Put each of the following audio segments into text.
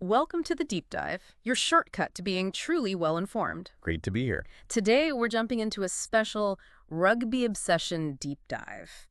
Welcome to the Deep Dive, your shortcut to being truly well-informed. Great to be here. Today, we're jumping into a special Rugby Obsession deep dive.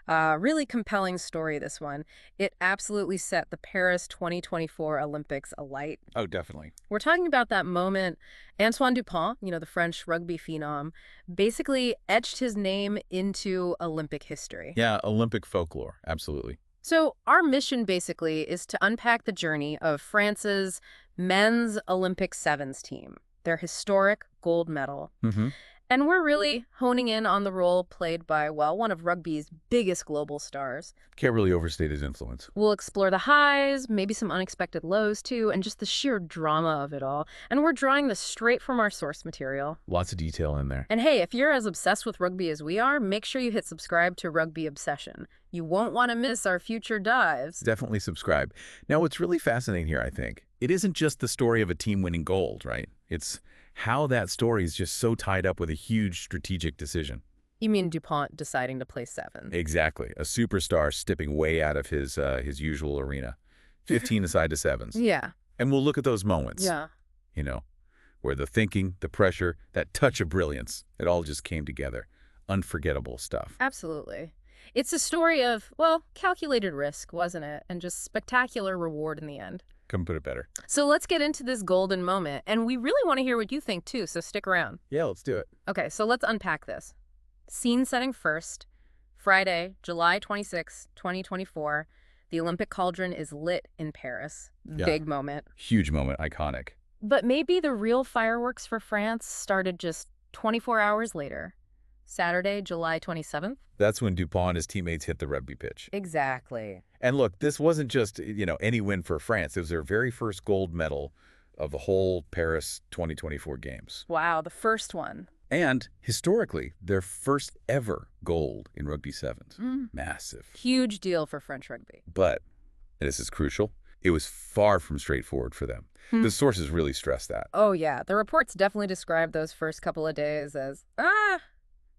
Really compelling story, this one. It absolutely set the Paris 2024 Olympics alight. Oh, definitely. We're talking about that moment Antoine Dupont, the French rugby phenom, basically etched his name into Olympic history. Yeah, Olympic folklore. Absolutely. So our mission basically is to unpack the journey of France's men's Olympic sevens team, their historic gold medal. Mm-hmm. And we're really honing in on the role played by, well, one of rugby's biggest global stars. Can't really overstate his influence. We'll explore the highs, maybe some unexpected lows too, and just the sheer drama of it all. And we're drawing this straight from our source material. Lots of detail in there. And hey, if you're as obsessed with rugby as we are, make sure you hit subscribe to Rugby Obsession. You won't want to miss our future dives. Definitely subscribe. Now, what's really fascinating here, I think, it isn't just the story of a team winning gold, right? It's how that story is just so tied up with a huge strategic decision. You mean Dupont deciding to play seven? Exactly. A superstar stepping way out of his usual arena. 15 aside to sevens. Yeah. And we'll look at those moments. Yeah. Where the thinking, the pressure, that touch of brilliance, it all just came together. Unforgettable stuff. Absolutely. It's a story of, well, calculated risk, wasn't it? And just spectacular reward in the end. Couldn't put it better. So let's get into this golden moment. And we really want to hear what you think, too, so stick around. Yeah, let's do it. Okay, so let's unpack this. Scene setting first. Friday, July 26, 2024. The Olympic cauldron is lit in Paris. Yeah. Big moment. Huge moment. Iconic. But maybe the real fireworks for France started just 24 hours later. Saturday, July 27th. That's when Dupont and his teammates hit the rugby pitch. Exactly. And look, this wasn't just, any win for France. It was their very first gold medal of the whole Paris 2024 games. Wow, the first one. And historically, their first ever gold in rugby sevens. Massive. Huge deal for French rugby. But, and this is crucial, it was far from straightforward for them. The sources really stress that. Oh, yeah. The reports definitely describe those first couple of days as,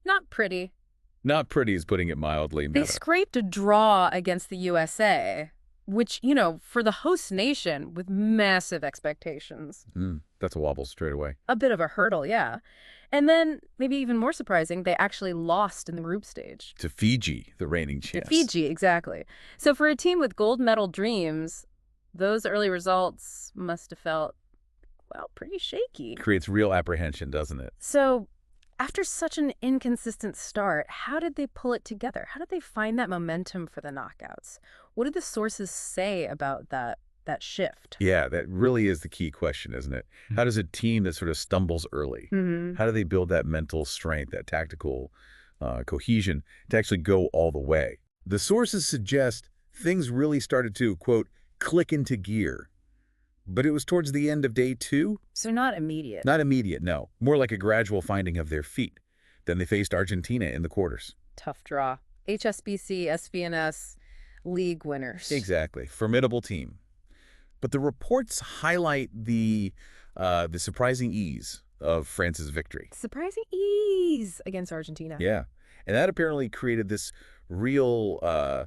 not pretty. Not pretty is putting it mildly. They scraped a draw against the USA, which, for the host nation with massive expectations. That's a wobble straight away. A bit of a hurdle, yeah. And then, maybe even more surprising, they actually lost in the group stage. To Fiji, the reigning champs. Fiji, exactly. So for a team with gold medal dreams, those early results must have felt, well, pretty shaky. Creates real apprehension, doesn't it? So after such an inconsistent start, how did they pull it together? How did they find that momentum for the knockouts? What did the sources say about that shift? Yeah, that really is the key question, isn't it? How does a team that sort of stumbles early, how do they build that mental strength, that tactical cohesion to actually go all the way? The sources suggest things really started to, quote, click into gear. But it was towards the end of day 2. So not immediate. Not immediate, no. More like a gradual finding of their feet. Then they faced Argentina in the quarters. Tough draw. HSBC, SVNS, league winners. Exactly. Formidable team. But the reports highlight the surprising ease of France's victory. Surprising ease against Argentina. Yeah. And that apparently created this real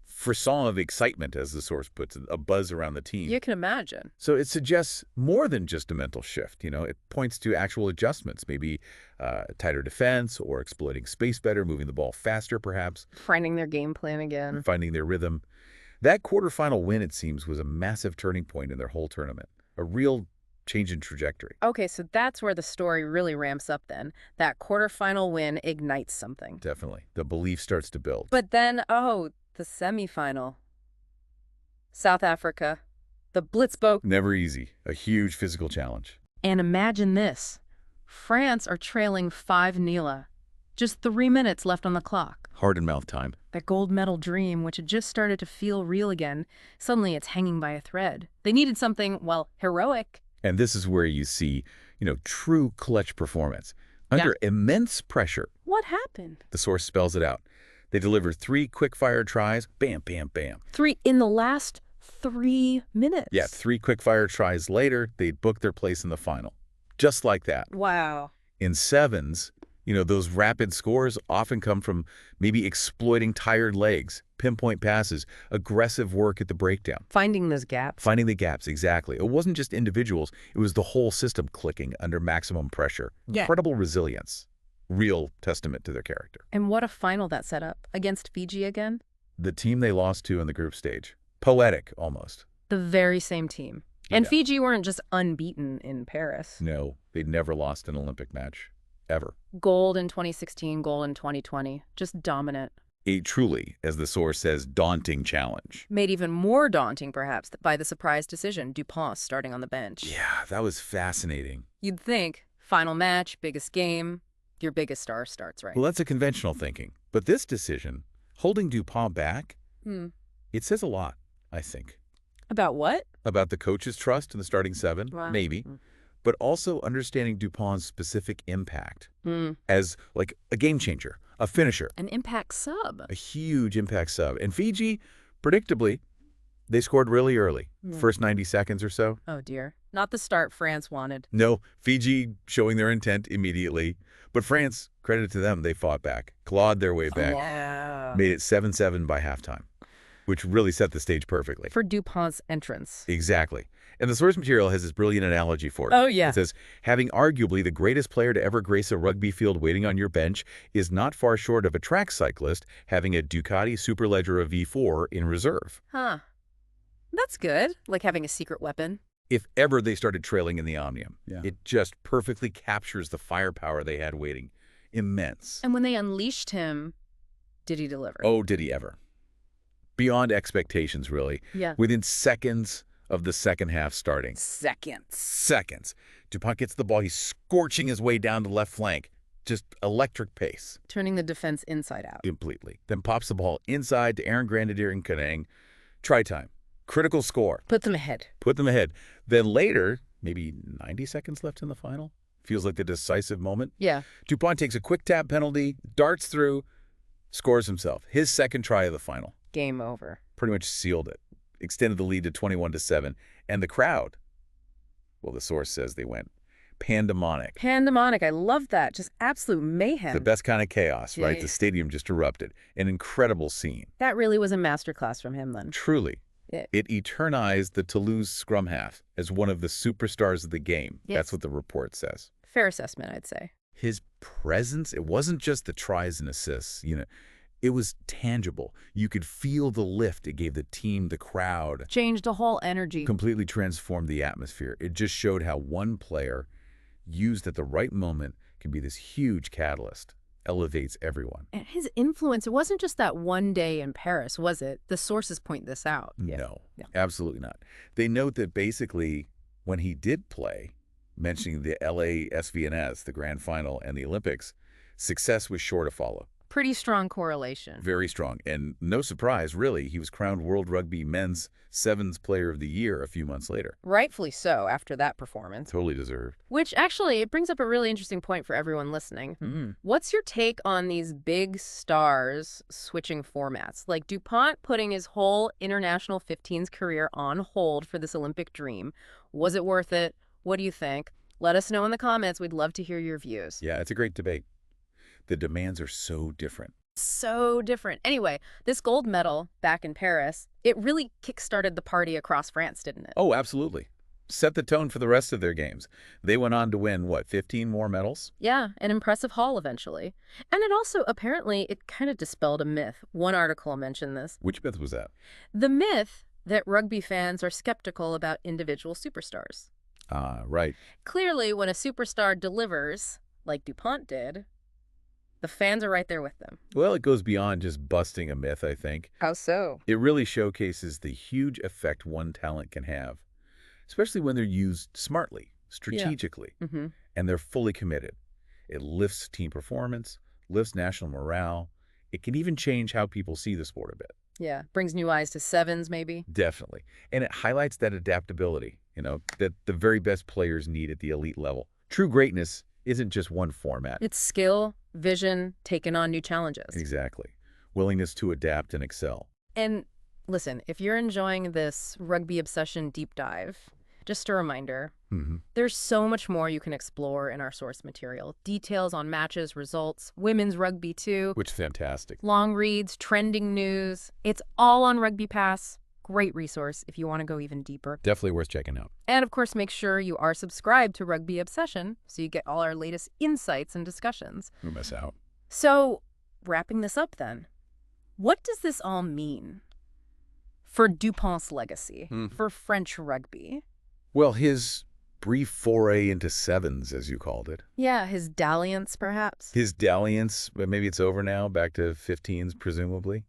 frisson of excitement, as the source puts it, a buzz around the team. You can imagine. So it suggests more than just a mental shift. It points to actual adjustments, maybe tighter defense or exploiting space better, moving the ball faster, perhaps. Finding their game plan again. Finding their rhythm. That quarterfinal win, it seems, was a massive turning point in their whole tournament. A real change in trajectory. Okay, so that's where the story really ramps up then. That quarterfinal win ignites something. Definitely. The belief starts to build. But then, the semifinal. South Africa. The Blitzboat. Never easy. A huge physical challenge. And imagine this. France are trailing 5-0. Just 3 minutes left on the clock. Heart-and-mouth time. That gold medal dream, which had just started to feel real again, suddenly it's hanging by a thread. They needed something, well, heroic. And this is where you see, true clutch performance. Under immense pressure. What happened? The source spells it out. They delivered 3 quick-fire tries. Bam, bam, bam. 3 in the last 3 minutes. Yeah, 3 quick-fire tries later, they'd booked their place in the final. Just like that. Wow. In sevens, Those rapid scores often come from maybe exploiting tired legs, pinpoint passes, aggressive work at the breakdown. Finding those gaps. Finding the gaps, exactly. It wasn't just individuals. It was the whole system clicking under maximum pressure. Yeah. Incredible resilience. Real testament to their character. And what a final that set up. Against Fiji again? The team they lost to in the group stage. Poetic, almost. The very same team. And Yeah. Fiji weren't just unbeaten in Paris. No, they'd never lost an Olympic match. Ever. Gold in 2016, gold in 2020. Just dominant. A truly, as the source says, daunting challenge. Made even more daunting, perhaps, by the surprise decision, Dupont starting on the bench. Yeah, that was fascinating. You'd think, final match, biggest game, your biggest star starts, right? Well, that's a conventional thinking. But this decision, holding Dupont back, it says a lot, I think. About what? About the coach's trust in the starting seven, Wow. maybe, but also understanding Dupont's specific impact as like a game changer, a finisher, An impact sub. a huge impact sub. And Fiji, predictably, they scored really early, first 90 seconds or so. Oh, dear. Not the start France wanted. No, Fiji showing their intent immediately. But France, credit to them, they fought back, clawed their way back, Yeah. made it 7-7 by halftime, which really set the stage perfectly. For Dupont's entrance. Exactly. And the source material has this brilliant analogy for it. Oh, yeah. It says, having arguably the greatest player to ever grace a rugby field waiting on your bench is not far short of a track cyclist having a Ducati Superleggera V4 in reserve. Huh. That's good. Like having a secret weapon. If ever they started trailing in the Omnium, it just perfectly captures the firepower they had waiting. Immense. And when they unleashed him, did he deliver? Oh, did he ever. Beyond expectations, really. Yeah. Within seconds of the second half starting. Seconds. Dupont gets the ball. He's scorching his way down the left flank. Just electric pace. Turning the defense inside out. Completely. Then pops the ball inside to Aaron Grenadier and Kanang. Try time. Critical score. Put them ahead. Put them ahead. Then later, maybe 90 seconds left in the final. Feels like the decisive moment. Yeah. Dupont takes a quick tap penalty, darts through, scores himself. His second try of the final. Game over. Pretty much sealed it. Extended the lead to 21-7. And the crowd, well, the source says they went pandemonic. Pandemonic. I love that. Just absolute mayhem. The best kind of chaos, right? Yeah. The stadium just erupted. An incredible scene. That really was a masterclass from him then. Truly. Yeah. It eternized the Toulouse scrum half as one of the superstars of the game. Yes. That's what the report says. Fair assessment, I'd say. His presence, it wasn't just the tries and assists, it was tangible. You could feel the lift it gave the team, the crowd. Changed the whole energy. Completely transformed the atmosphere. It just showed how one player, used at the right moment, can be this huge catalyst. Elevates everyone. And his influence, it wasn't just that one day in Paris, was it? The sources point this out. No, absolutely not. They note that basically when he did play, mentioning the LA SVNS, the grand final, and the Olympics, success was sure to follow. Pretty strong correlation. Very strong. And no surprise, really, he was crowned World Rugby Men's Sevens Player of the Year a few months later. Rightfully so after that performance. Totally deserved. Which actually, it brings up a really interesting point for everyone listening. What's your take on these big stars switching formats? Like Dupont putting his whole international 15s career on hold for this Olympic dream. Was it worth it? What do you think? Let us know in the comments. We'd love to hear your views. Yeah, it's a great debate. The demands are so different. So different. Anyway, this gold medal back in Paris, it really kick-started the party across France, didn't it? Oh, absolutely. Set the tone for the rest of their games. They went on to win, 15 more medals? Yeah, an impressive haul eventually. And it also, apparently, it kind of dispelled a myth. One article mentioned this. Which myth was that? The myth that rugby fans are skeptical about individual superstars. Right. Clearly, when a superstar delivers, like Dupont did, the fans are right there with them. Well, it goes beyond just busting a myth, I think. How so? It really showcases the huge effect one talent can have, especially when they're used smartly, strategically, and they're fully committed. It lifts team performance, lifts national morale. It can even change how people see the sport a bit. Yeah, brings new eyes to sevens, maybe. Definitely. And it highlights that adaptability, that the very best players need at the elite level. True greatness isn't just one format. It's skill, vision, taking on new challenges. Exactly. Willingness to adapt and excel. And listen, if you're enjoying this Rugby Obsession deep dive, Just a reminder, Hmm. there's so much more you can explore in our source material. Details on matches, results, women's rugby too, Which is fantastic. long reads, trending news. It's all on Rugby Pass. Great resource if you want to go even deeper. Definitely worth checking out. And of course, make sure you are subscribed to Rugby Obsession so you get all our latest insights and discussions. We miss out. So, wrapping this up then, what does this all mean for Dupont's legacy, for French rugby? Well, his brief foray into sevens, as you called it. Yeah, his dalliance, perhaps. His dalliance, but maybe it's over now, back to 15s, presumably.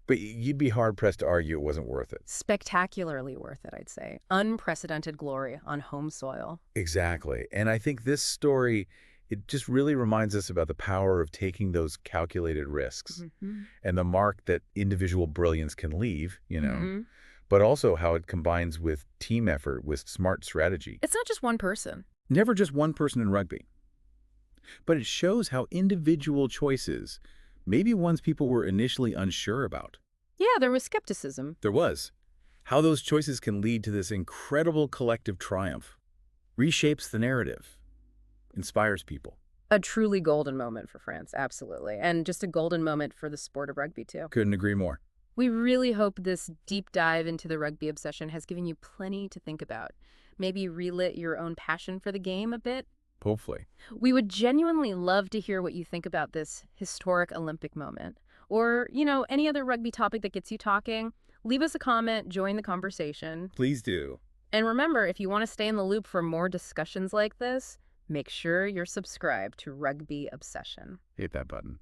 But you'd be hard-pressed to argue it wasn't worth it. Spectacularly worth it, I'd say. Unprecedented glory on home soil. Exactly. And I think this story, it just really reminds us about the power of taking those calculated risks and the mark that individual brilliance can leave, but also how it combines with team effort, with smart strategy. It's not just one person. Never just one person in rugby. But it shows how individual choices, maybe ones people were initially unsure about. Yeah, there was skepticism. There was. How those choices can lead to this incredible collective triumph. Reshapes the narrative. Inspires people. A truly golden moment for France, absolutely. And just a golden moment for the sport of rugby, too. Couldn't agree more. We really hope this deep dive into the Rugby Obsession has given you plenty to think about. Maybe relit your own passion for the game a bit. Hopefully. We would genuinely love to hear what you think about this historic Olympic moment. Or, any other rugby topic that gets you talking. Leave us a comment, join the conversation. Please do. And remember, if you want to stay in the loop for more discussions like this, make sure you're subscribed to Rugby Obsession. Hit that button.